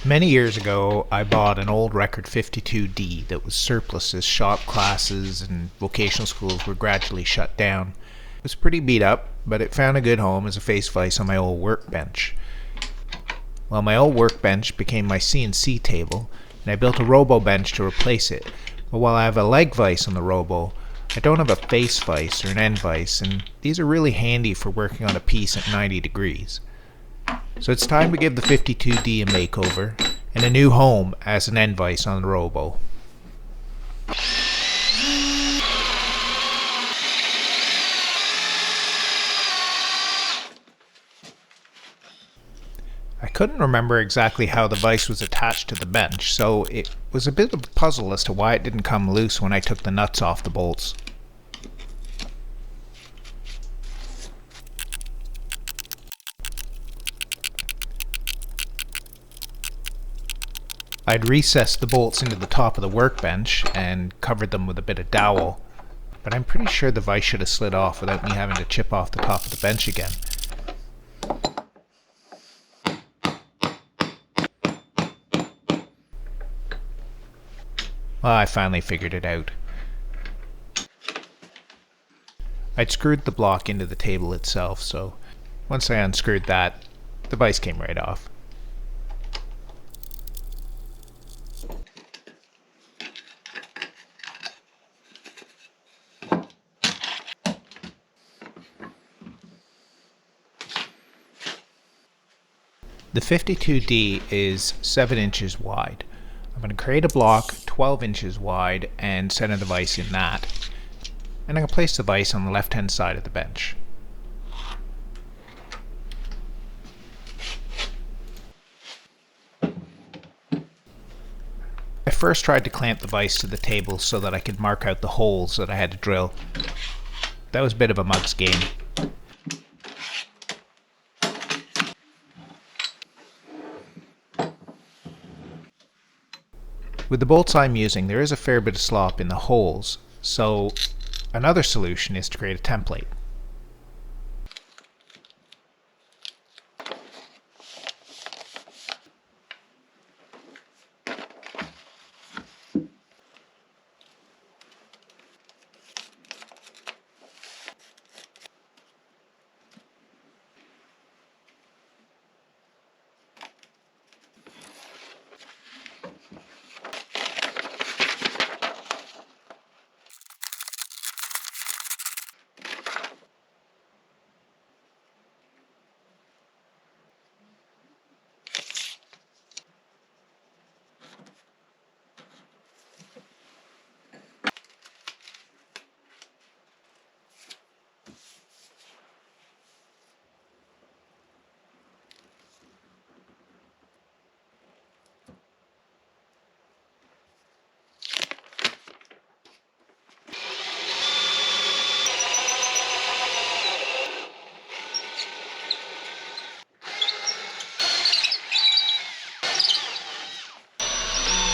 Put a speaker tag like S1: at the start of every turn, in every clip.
S1: Many years ago, I bought an old record 52D that was surplus as shop classes and vocational schools were gradually shut down. It was pretty beat up, but it found a good home as a face vise on my old workbench. Well, my old workbench became my CNC table, and I built a Roubo bench to replace it. But while I have a leg vise on the Roubo, I don't have a face vise or an end vise, and these are really handy for working on a piece at 90 degrees. So it's time to give the 52D a makeover and a new home as an end vise on the Roubo. I couldn't remember exactly how the vise was attached to the bench, so it was a bit of a puzzle as to why it didn't come loose when I took the nuts off the bolts. I'd recessed the bolts into the top of the workbench and covered them with a bit of dowel, but I'm pretty sure the vise should have slid off without me having to chip off the top of the bench again. Well, I finally figured it out. I'd screwed the block into the table itself, so once I unscrewed that, the vise came right off. The 52D is 7 inches wide. I'm going to create a block 12 inches wide and center the vise in that. And I'm going to place the vise on the left hand side of the bench. I first tried to clamp the vise to the table so that I could mark out the holes that I had to drill. That was a bit of a mug's game. With the bolts I'm using, there is a fair bit of slop in the holes, so another solution is to create a template.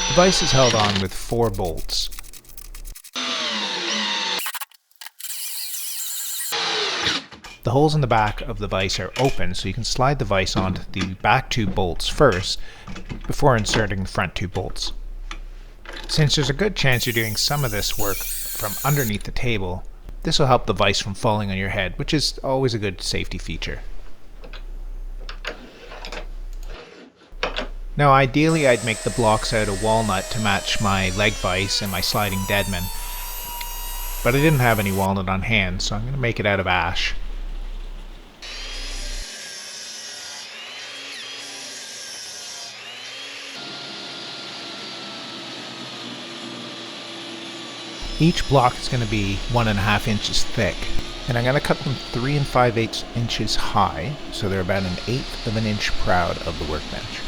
S1: The vise is held on with 4 bolts. The holes in the back of the vise are open, so you can slide the vise onto the back 2 bolts first before inserting the front 2 bolts. Since there's a good chance you're doing some of this work from underneath the table, this will help the vise from falling on your head, which is always a good safety feature. Now ideally I'd make the blocks out of walnut to match my leg vise and my sliding deadman, but I didn't have any walnut on hand, so I'm going to make it out of ash. Each block is going to be 1.5 inches thick, and I'm going to cut them 3 5/8 inches high, so they're about 1/8 of an inch proud of the workbench.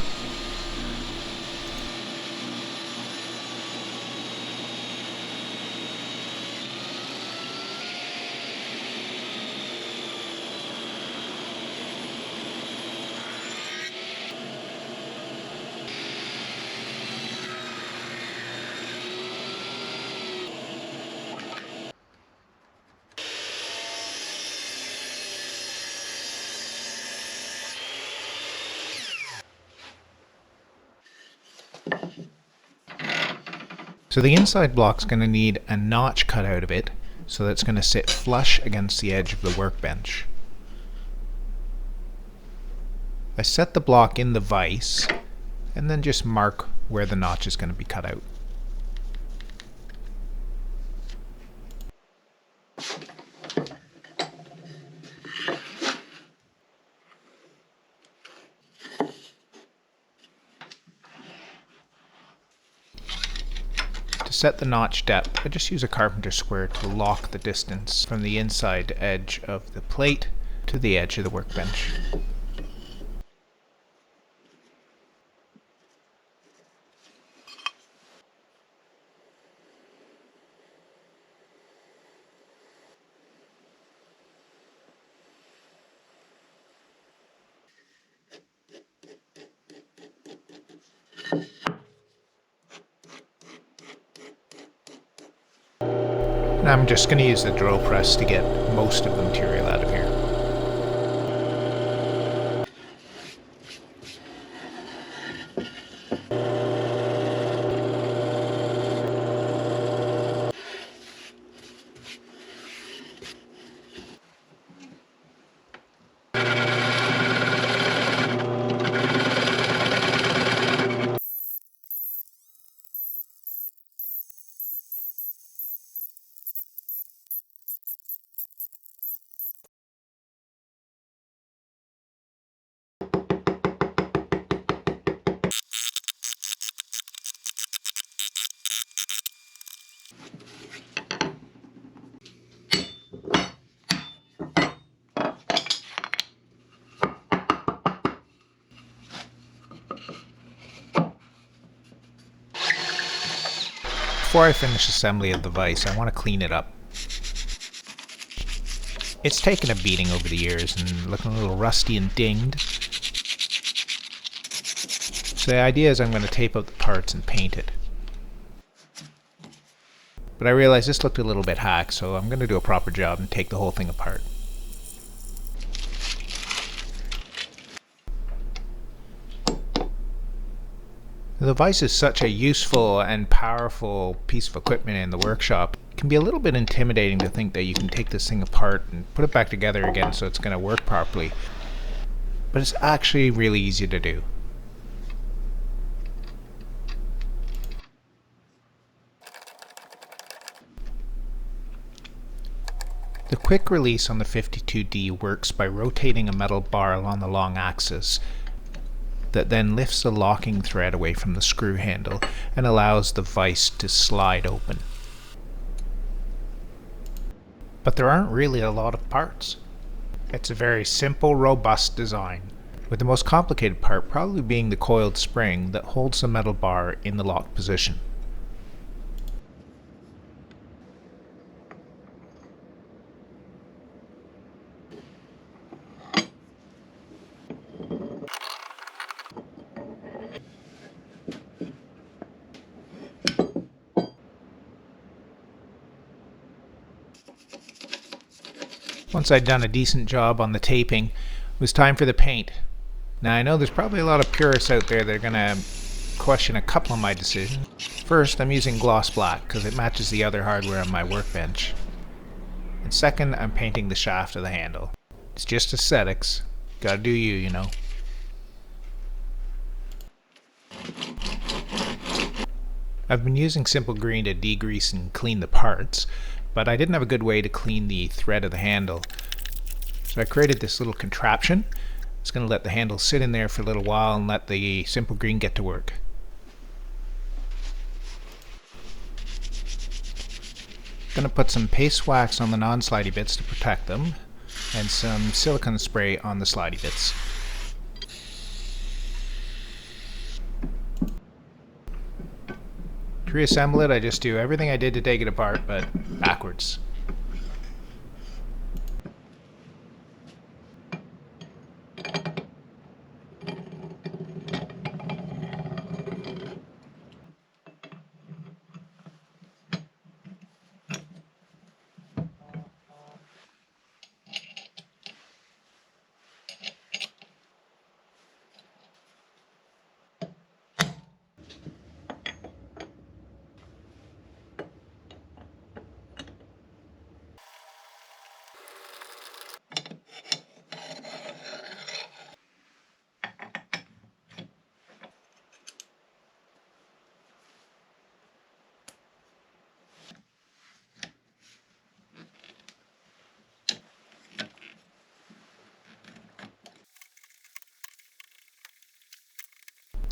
S1: So the inside block's going to need a notch cut out of it, so that's going to sit flush against the edge of the workbench. I set the block in the vise, and then just mark where the notch is going to be cut out. To set the notch depth, I just use a carpenter square to lock the distance from the inside edge of the plate to the edge of the workbench. And I'm just going to use the drill press to get most of the material out of here. Before I finish assembly of the vise, I want to clean it up. It's taken a beating over the years and looking a little rusty and dinged. So the idea is I'm going to tape out the parts and paint it. But I realized this looked a little bit hacked, so I'm going to do a proper job and take the whole thing apart. The vise is such a useful and powerful piece of equipment in the workshop. It can be a little bit intimidating to think that you can take this thing apart and put it back together again so it's going to work properly. But it's actually really easy to do. The quick release on the 52D works by rotating a metal bar along the long axis that then lifts the locking thread away from the screw handle and allows the vise to slide open. But there aren't really a lot of parts. It's a very simple, robust design, with the most complicated part probably being the coiled spring that holds the metal bar in the locked position. Once I'd done a decent job on the taping, it was time for the paint. Now I know there's probably a lot of purists out there that are going to question a couple of my decisions. First, I'm using gloss black because it matches the other hardware on my workbench. And second, I'm painting the shaft of the handle. It's just aesthetics. Gotta do you, you know. I've been using simple green to degrease and clean the parts, but I didn't have a good way to clean the thread of the handle. So I created this little contraption. It's going to let the handle sit in there for a little while and let the simple green get to work. Going to put some paste wax on the non-slidey bits to protect them, and some silicone spray on the slidey bits. To reassemble it, I just do everything I did to take it apart, but backwards.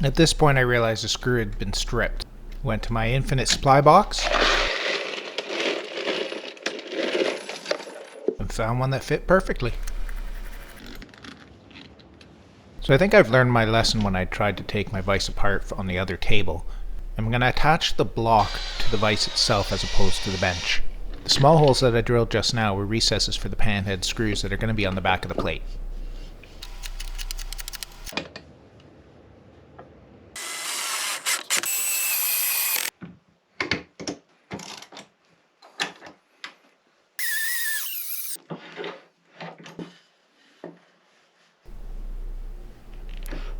S1: At this point I realized the screw had been stripped. Went to my infinite supply box and found one that fit perfectly. So I think I've learned my lesson when I tried to take my vise apart on the other table. I'm going to attach the block to the vise itself as opposed to the bench. The small holes that I drilled just now were recesses for the panhead screws that are going to be on the back of the plate.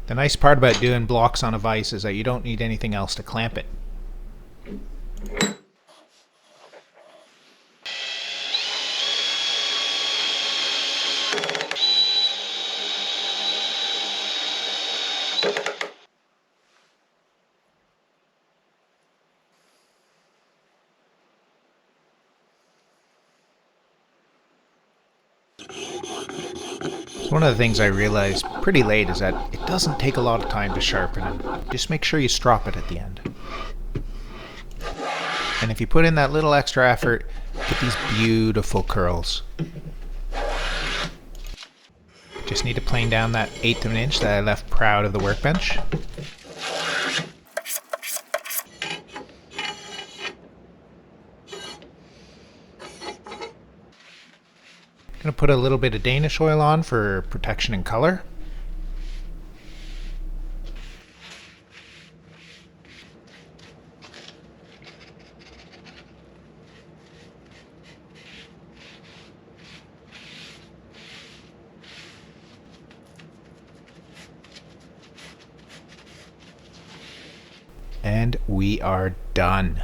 S1: The nice part about doing blocks on a vise is that you don't need anything else to clamp it. One of the things I realized pretty late is that it doesn't take a lot of time to sharpen it. Just make sure you strop it at the end. And if you put in that little extra effort, get these beautiful curls. Just need to plane down that 1/8 of an inch that I left proud of the workbench. Gonna put a little bit of Danish oil on for protection and color. And we are done.